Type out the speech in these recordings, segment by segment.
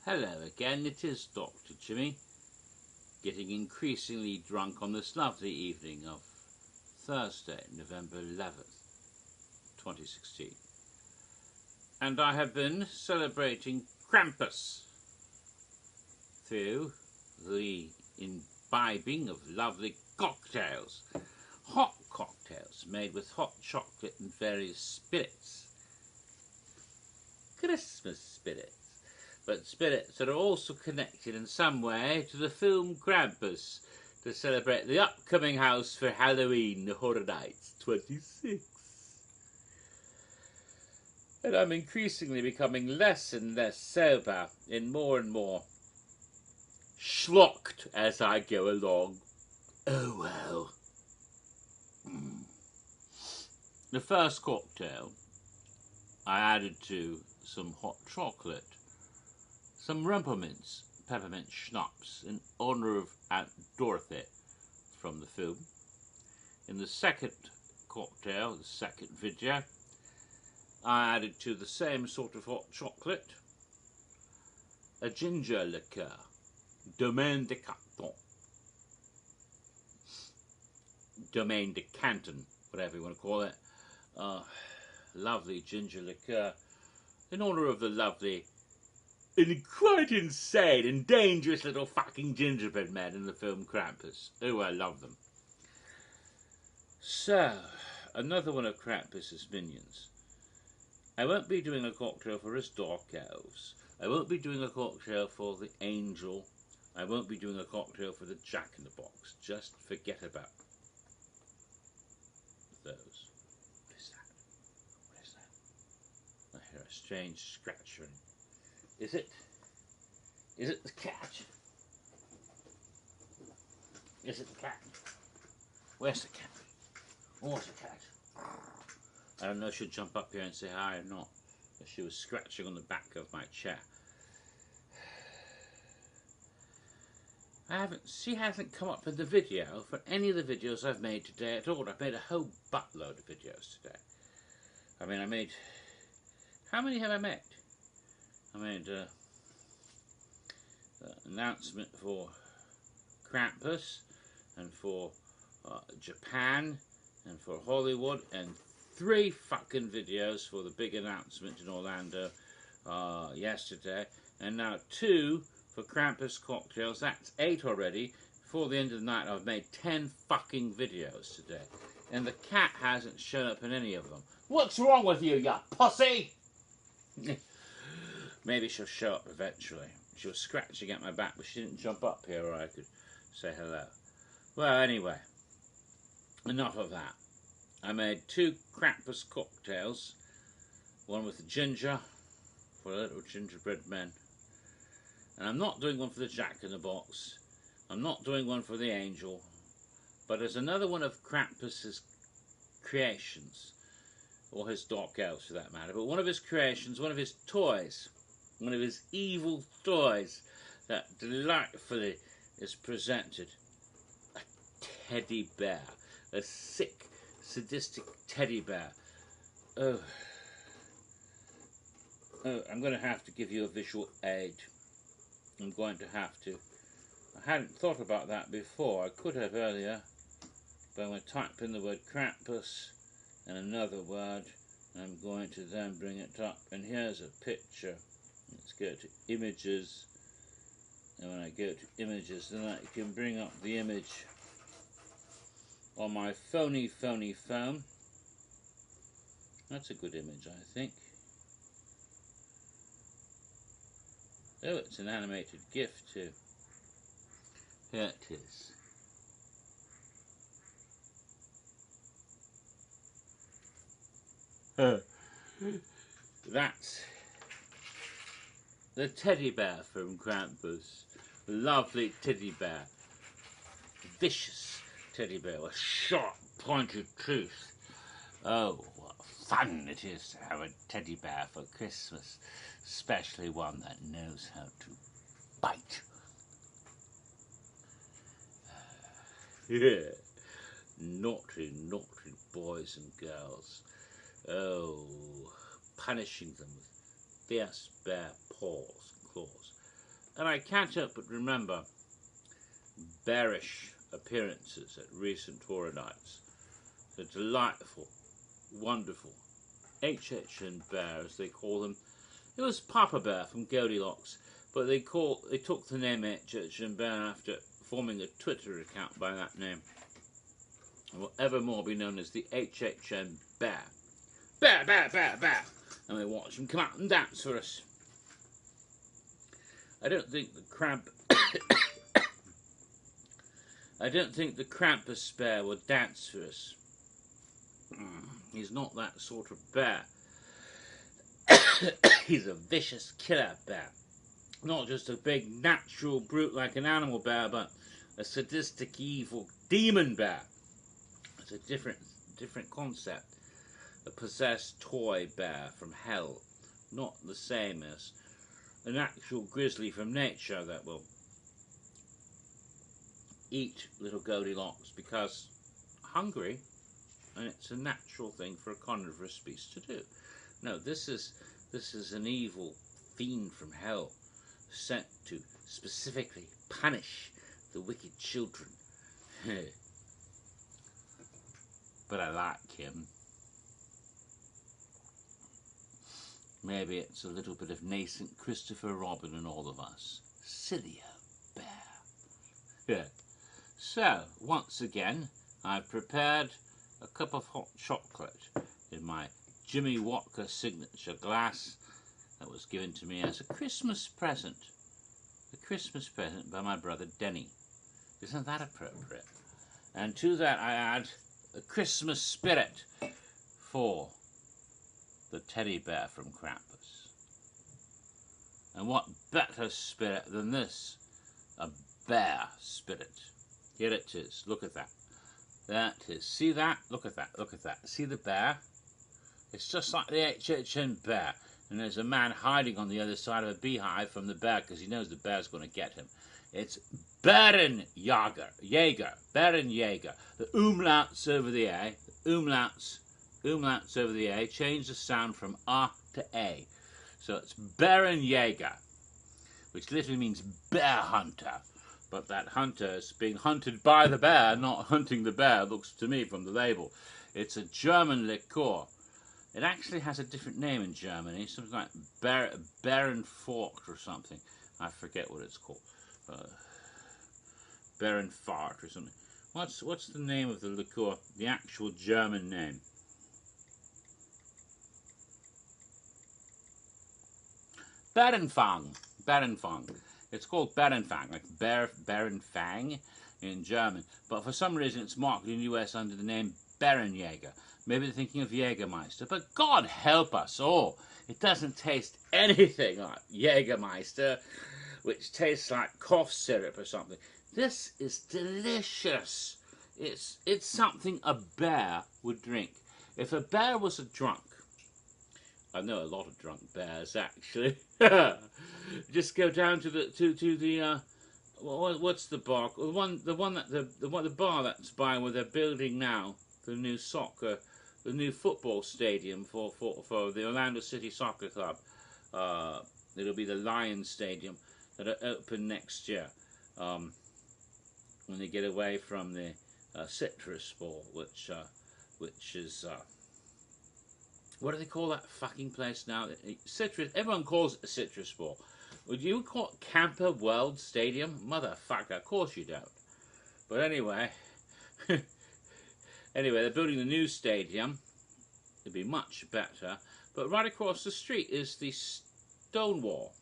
Hello again, it is Dr. Jimmy, getting increasingly drunk on this lovely evening of Thursday, November 11th, 2016. And I have been celebrating Krampus through the imbibing of lovely cocktails, hot cocktails made with hot chocolate and various spirits, Christmas spirits. But spirits that are also connected in some way to the film Krampus to celebrate the upcoming house for Halloween Horror Nights 26. And I'm increasingly becoming less and less sober and more schlocked as I go along. Oh well. The first cocktail I added to some hot chocolate, some Rumpelminz peppermint schnapps in honour of Aunt Dorothy from the film. In the second cocktail, the second video, I added to the same sort of hot chocolate a ginger liqueur, Domaine de Canton, Domaine de Canton, whatever you want to call it. Lovely ginger liqueur in honour of the lovely and quite insane and dangerous little fucking gingerbread men in the film Krampus. Oh, I love them. So, another one of Krampus's minions. I won't be doing a cocktail for his dark elves. I won't be doing a cocktail for the angel. I won't be doing a cocktail for the Jack-in-the-Box. Just forget about those. What is that? What is that? I hear a strange scratching. Is it the cat? Is it the cat? Where's the cat? Where's the cat? I don't know if she'll jump up here and say hi or not. But she was scratching on the back of my chair. She hasn't come up in the video for any of the videos I've made today at all. I've made a whole buttload of videos today. I made, how many have I made? I made an announcement for Krampus and for Japan and for Hollywood, and 3 fucking videos for the big announcement in Orlando yesterday, and now 2 for Krampus cocktails. That's 8 already. Before the end of the night I've made 10 fucking videos today, and the cat hasn't shown up in any of them. What's wrong with you, you pussy? Maybe she'll show up eventually. She was scratching at my back, but she didn't jump up here where I could say hello. Well, anyway, enough of that. I made 2 Krampus cocktails. One with the ginger, for the little gingerbread men. And I'm not doing one for the Jack-in-the-Box. I'm not doing one for the angel. But there's another one of Krampus's creations, or his dark elves for that matter, but one of his creations, one of his toys, one of his evil toys that delightfully is presented. A teddy bear. A sick, sadistic teddy bear. Oh, I'm going to have to give you a visual aid. I'm going to have to. I hadn't thought about that before. I could have earlier, but I'm going to type in the word Krampus and another word. I'm going to then bring it up, and here's a picture. Let's go to images, and when I go to images, then I can bring up the image on my phony phone. That's a good image, I think. Oh, it's an animated GIF too. Here it is. That's the teddy bear from Krampus. Lovely teddy bear. Vicious teddy bear with sharp, pointed teeth. Oh, what fun it is to have a teddy bear for Christmas. Especially one that knows how to bite. Yeah. Naughty, naughty boys and girls. Oh, punishing them with fierce bare paws and claws. and I can't help but remember bearish appearances at recent Torah nights. The delightful, wonderful HHN bear, as they call them. It was Papa Bear from Goldilocks, but they took the name HHN Bear after forming a Twitter account by that name, and will evermore be known as the HHN Bear. Bear, bear, bear, bear! And we watch him come out and dance for us. I don't think the Krampus bear will dance for us. He's not that sort of bear. He's a vicious killer bear. Not just a big natural brute like an animal bear, but a sadistic, evil demon bear. It's a different concept. A possessed toy bear from hell. Not the same as an actual grizzly from nature that will eat little Goldilocks because hungry, and it's a natural thing for a carnivorous beast to do. No, this is an evil fiend from hell sent to specifically punish the wicked children. But I like him. Maybe it's a little bit of nascent Christopher Robin in all of us. Silly old bear. Yeah. So, once again, I've prepared a cup of hot chocolate in my Jimmy Walker signature glass that was given to me as a Christmas present. A Christmas present by my brother Denny. Isn't that appropriate? And to that I add a Christmas spirit for the teddy bear from Krampus. And what better spirit than this? A bear spirit. Here it is. Look at that. That is. See that? Look at that. Look at that. See the bear? It's just like the HHN bear. And there's a man hiding on the other side of a beehive from the bear because he knows the bear's going to get him. It's Baron Jaeger. Baron Jaeger. The umlauts over the A. Umlauts over the A. Change the sound from R to A. So it's Baron Jaeger, which literally means bear hunter. But that hunter is being hunted by the bear, not hunting the bear, looks to me from the label. It's a German liqueur. It actually has a different name in Germany, something like Baron Forked or something. I forget what it's called. Baron Fart or something. What's the name of the liqueur? The actual German name. Barenfang. It's called Barenfang, like Barenfang in German. But for some reason it's marketed in the US under the name Baron Jaeger. Maybe they're thinking of Jägermeister. But God help us all. It doesn't taste anything like Jägermeister, which tastes like cough syrup or something. This is delicious. It's something a bear would drink. If a bear was a drunk, I know a lot of drunk bears actually. Just go down to the what's the bar? The bar that's by where they're building now the new football stadium for the Orlando City Soccer Club. It'll be the Lions Stadium that'll open next year when they get away from the Citrus Bowl, which is what do they call that fucking place now? Citrus. Everyone calls it a Citrus Bowl. Would you call it Camper World Stadium? Motherfucker, of course you don't. But anyway, they're building the new stadium. It'd be much better. But right across the street is the Stonewall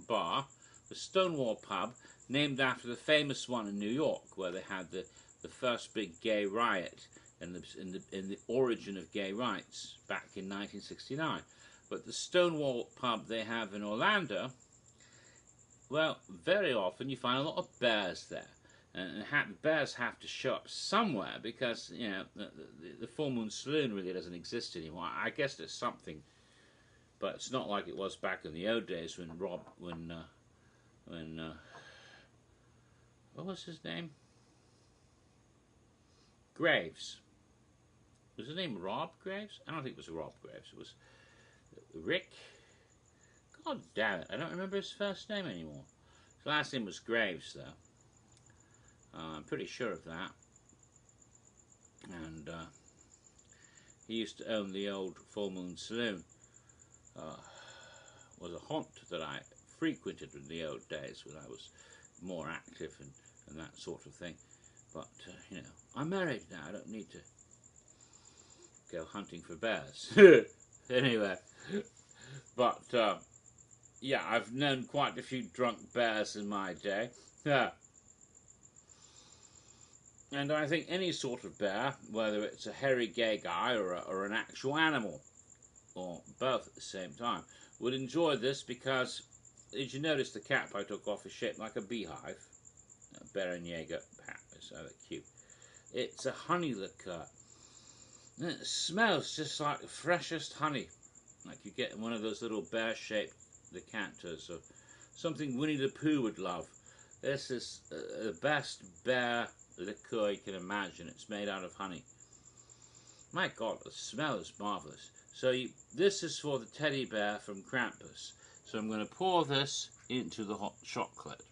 Bar, the Stonewall Pub, named after the famous one in New York, where they had the first big gay riot in the origin of gay rights back in 1969. But the Stonewall Pub they have in Orlando, well, very often you find a lot of bears there. And bears have to show up somewhere because, you know, the Full Moon Saloon really doesn't exist anymore. I guess there's something, but it's not like it was back in the old days when what was his name? Graves. Was his name Rob Graves? I don't think it was Rob Graves. It was Rick. God damn it, I don't remember his first name anymore. His last name was Graves, though. I'm pretty sure of that. And he used to own the old Full Moon Saloon. Was a haunt that I frequented in the old days when I was more active and that sort of thing. But, you know, I'm married now. I don't need to go hunting for bears. Anyway, but, yeah, I've known quite a few drunk bears in my day. Yeah. And I think any sort of bear, whether it's a hairy gay guy or an actual animal, or both at the same time, would enjoy this because, did you notice the cap I took off is shaped like a beehive? Bärenjäger hat, so they're cute. It's a honey liqueur. And it smells just like the freshest honey, like you get in one of those little bear-shaped decanters, or something Winnie the Pooh would love. This is the best bear liqueur you can imagine. It's made out of honey. My God, the smell is marvelous. So this is for the teddy bear from Krampus. So I'm going to pour this into the hot chocolate.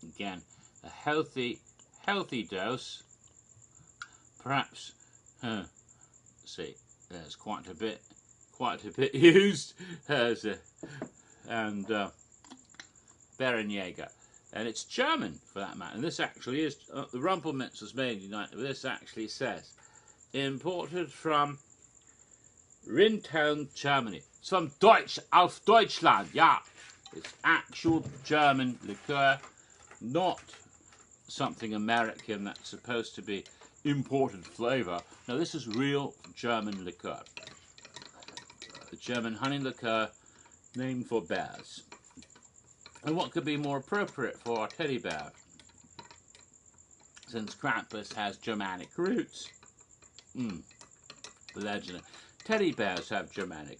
Again, a healthy dose. Perhaps, see, there's quite a bit used. And Bärenjäger. And it's German, for that matter. And this actually is, the Rumpelminz was made in the United States. This actually says, imported from Rinteln, Germany. It's from auf Deutschland, yeah. It's actual German liqueur, not something American that's supposed to be imported flavour. No, this is real German liqueur. The German honey liqueur named for bears. And what could be more appropriate for a teddy bear? Since Krampus has Germanic roots. Legendary. Teddy bears have Germanic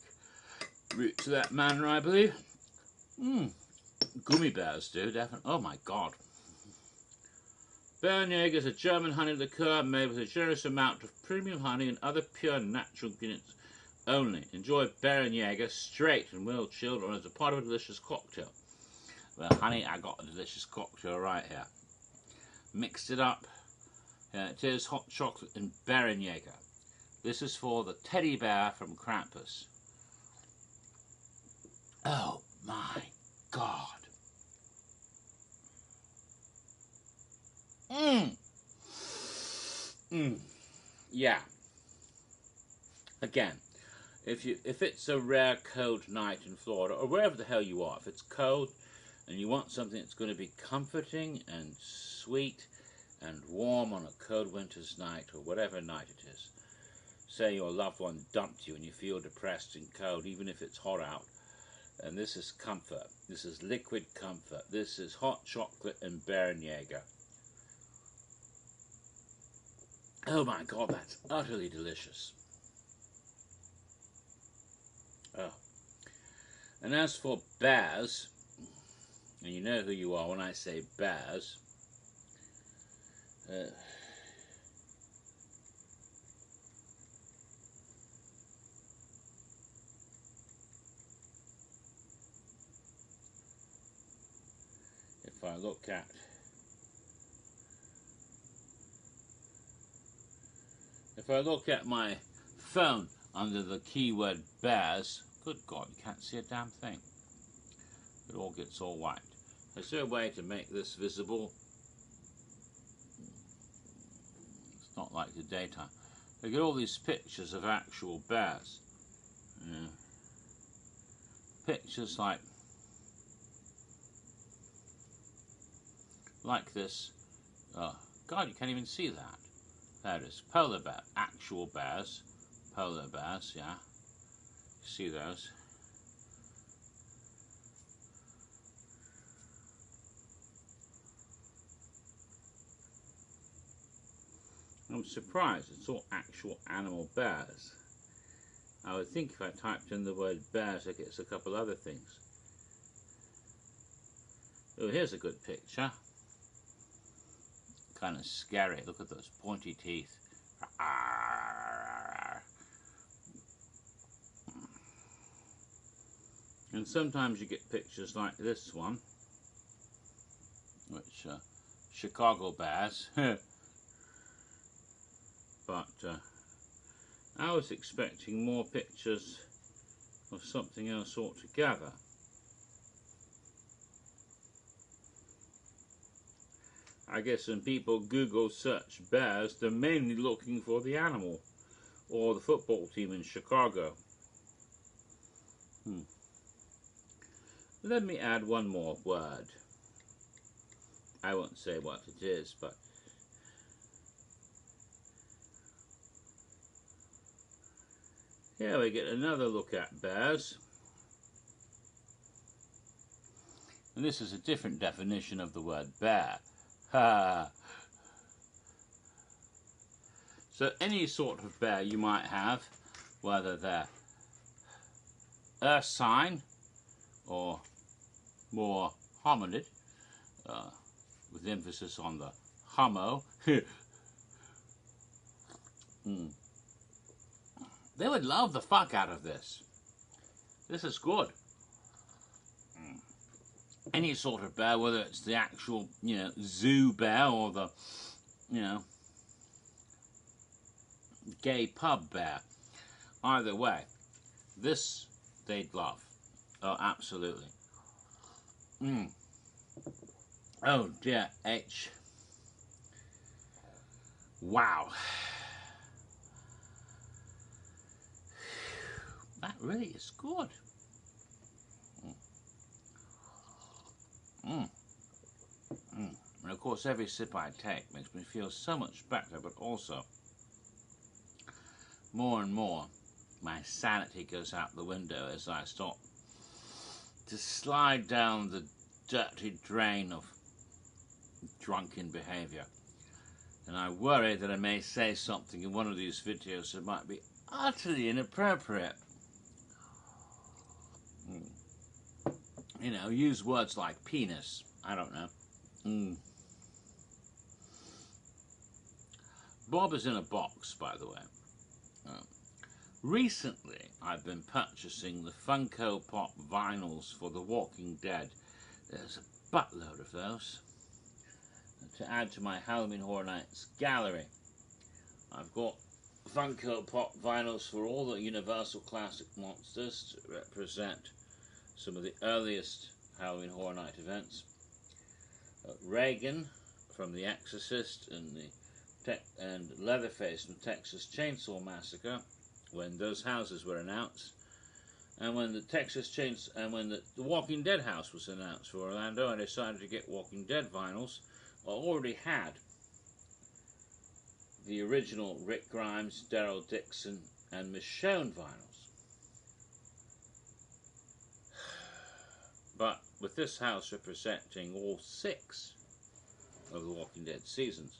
roots of that manner, I believe. Gummy bears do, definitely. Oh my God. Bärenjäger is a German honey liqueur made with a generous amount of premium honey and other pure natural ingredients only. Enjoy Bärenjäger straight and well chilled or as a part of a delicious cocktail. Well, honey, I got a delicious cocktail right here. Mixed it up. It is hot chocolate and Bärenjäger. This is for the teddy bear from Krampus. Oh my God. Yeah. Again, if it's a rare cold night in Florida, or wherever the hell you are, if it's cold and you want something that's going to be comforting and sweet and warm on a cold winter's night, or whatever night it is, say your loved one dumped you and you feel depressed and cold, even if it's hot out, and this is comfort. This is liquid comfort. This is hot chocolate and Bärenjäger. Oh my God, that's utterly delicious. Oh. And as for bears, and you know who you are when I say bears, if I look at my phone under the keyword bears, good God, you can't see a damn thing. It all gets all white. Is there a way to make this visible? It's not like the daytime. I get all these pictures of actual bears. Yeah. Pictures like this. Oh, God, you can't even see that. There it is. Polar bear. Actual bears. Polar bears, yeah. You see those? I'm surprised it's all actual animal bears. I would think if I typed in the word bears, I'd get a couple other things. Oh, here's a good picture. Kind of scary. Look at those pointy teeth. And sometimes you get pictures like this one, which Chicago bears. But I was expecting more pictures of something else altogether. I guess when people Google search bears, they're mainly looking for the animal or the football team in Chicago. Let me add one more word. I won't say what it is, but here we get another look at bears. And this is a different definition of the word bear. Ha! So any sort of bear you might have, whether they're ursine or more hominid, with emphasis on the homo, they would love the fuck out of this. This is good. Any sort of bear, whether it's the actual, zoo bear or the, gay pub bear. Either way, this they'd love. Oh, absolutely. Oh dear, H. Wow. That really is good. And of course, every sip I take makes me feel so much better, but also, more and more, my sanity goes out the window as I start to slide down the dirty drain of drunken behavior. And I worry that I may say something in one of these videos that might be utterly inappropriate. Use words like penis. I don't know. Bob is in a box, by the way. Recently, I've been purchasing the Funko Pop vinyls for The Walking Dead. There's a buttload of those to add to my Halloween Horror Nights gallery. I've got Funko Pop vinyls for all the Universal Classic monsters to represent some of the earliest Halloween Horror Night events. Reagan from The Exorcist and Leatherface from Texas Chainsaw Massacre, when those houses were announced, and when the Walking Dead house was announced for Orlando, I decided to get Walking Dead vinyls. I already had the original Rick Grimes, Daryl Dixon, and Michonne vinyls. But with this house representing all 6 of the Walking Dead seasons,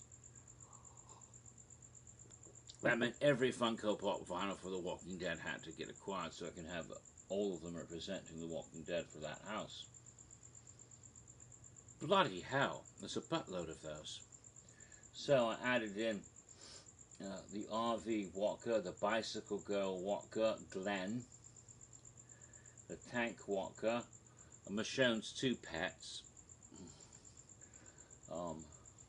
that meant every Funko Pop vinyl for The Walking Dead had to get acquired so I can have all of them representing The Walking Dead for that house. Bloody hell, there's a buttload of those. So I added in the RV Walker, the Bicycle Girl Walker, Glenn, the Tank Walker, Michonne's 2 pets,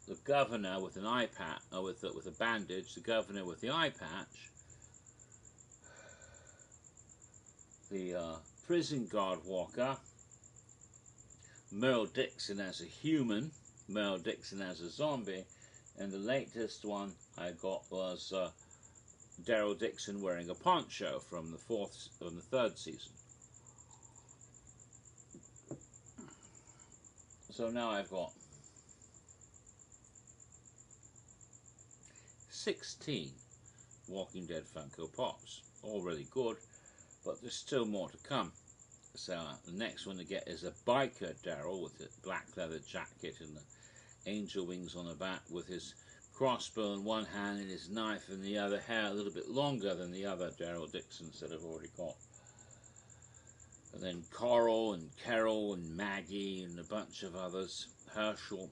the Governor with an eye patch, with a bandage, the Governor with the eye patch, the Prison Guard Walker, Merle Dixon as a human, Merle Dixon as a zombie, and the latest one I got was Daryl Dixon wearing a poncho from the 3rd season. So now I've got 16 Walking Dead Funko Pops, all really good, but there's still more to come. So the next one to get is a biker Daryl with the black leather jacket and the angel wings on the back, with his crossbow in one hand and his knife in the other, hair a little bit longer than the other Daryl Dixons that I've already got. And then Coral and Carol and Maggie and a bunch of others, Herschel.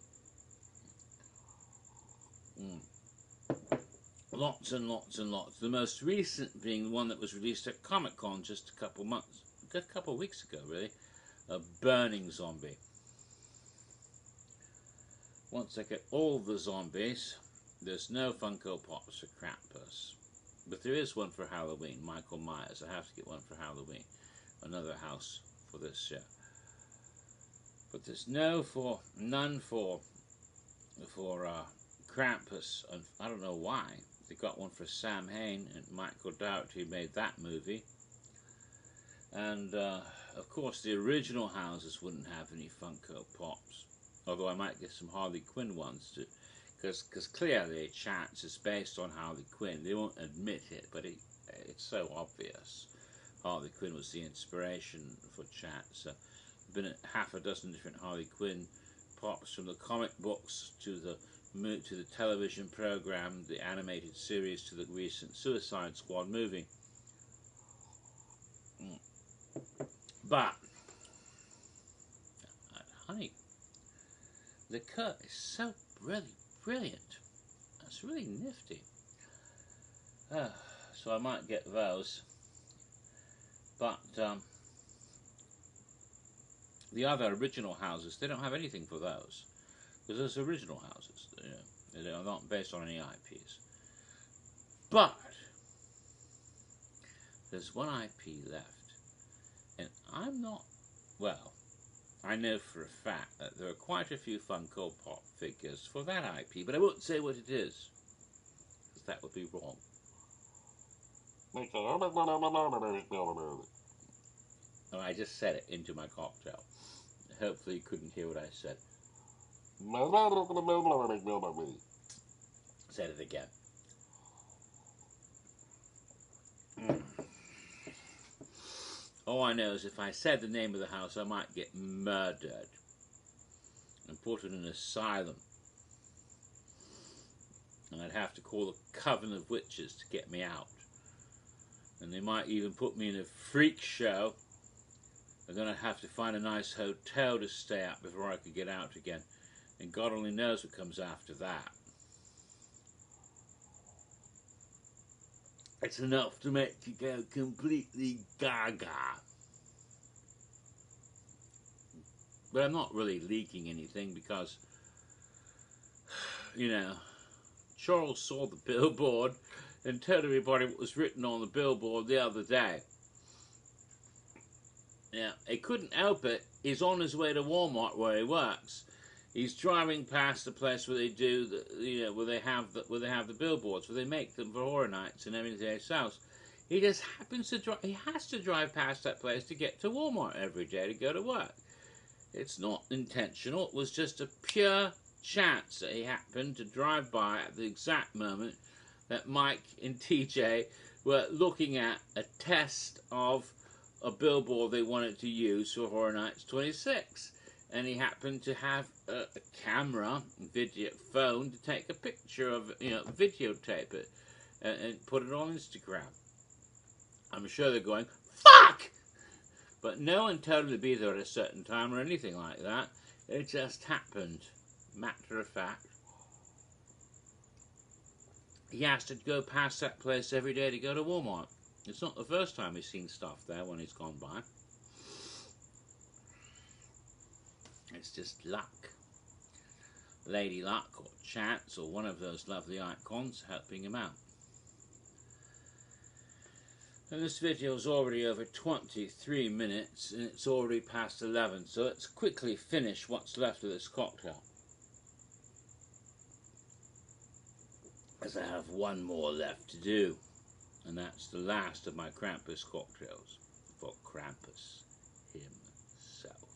Lots and lots and lots. The most recent being the one that was released at Comic-Con just a couple months, a couple of weeks ago really, a burning zombie. Once I get all the zombies, there's no Funko Pops for Krampus. But there is one for Halloween, Michael Myers. I have to get one for Halloween. Another house for this year. But there's none for Krampus, and I don't know why. They got one for Sam Hain and Michael Dougherty made that movie. And of course the original houses wouldn't have any Funko Pops. Although I might get some Harley Quinn ones too. Because clearly Chance is based on Harley Quinn. They won't admit it, but it's so obvious. Harley Quinn was the inspiration for Chance. Been a half a dozen different Harley Quinn pops, from the comic books to the television program, the animated series, to the recent Suicide Squad movie. But, honey, the cut is so really brilliant. That's really nifty. So I might get those. But the other original houses, they don't have anything for those. Because those original houses, you know, they're not based on any IPs. But there's one IP left. And I'm not, well, I know for a fact that there are quite a few Funko Pop figures for that IP, but I won't say what it is, because that would be wrong. Oh, I just said it into my cocktail. Hopefully you couldn't hear what I said. Said it again. All I know is if I said the name of the house, I might get murdered and put in an asylum. And I'd have to call the Coven of Witches to get me out. And they might even put me in a freak show. And then I'd have to find a nice hotel to stay at before I could get out again. And God only knows what comes after that. It's enough to make you go completely gaga. But I'm not really leaking anything because, you know, Charles saw the billboard and told everybody what was written on the billboard the other day. Now, he couldn't help it. He's on his way to Walmart where he works. He's driving past the place where they do, where they have the billboards, where they make them for horror nights and everything else. He just happens to drive. He has to drive past that place to get to Walmart every day to go to work. It's not intentional. It was just a pure chance that he happened to drive by at the exact moment that Mike and TJ were looking at a test of a billboard they wanted to use for Horror Nights 26. And he happened to have a camera, phone, to take a picture of, videotape it, and put it on Instagram. I'm sure they're going, fuck! But no one told him to be there at a certain time or anything like that. It just happened. Matter of fact. He has to go past that place every day to go to Walmart. It's not the first time he's seen stuff there when he's gone by. It's just luck. Lady Luck or Chance or one of those lovely icons helping him out. And this video is already over 23 minutes and it's already past 11, so let's quickly finish what's left of this cocktail. As I have one more left to do, and that's the last of my Krampus cocktails for Krampus himself.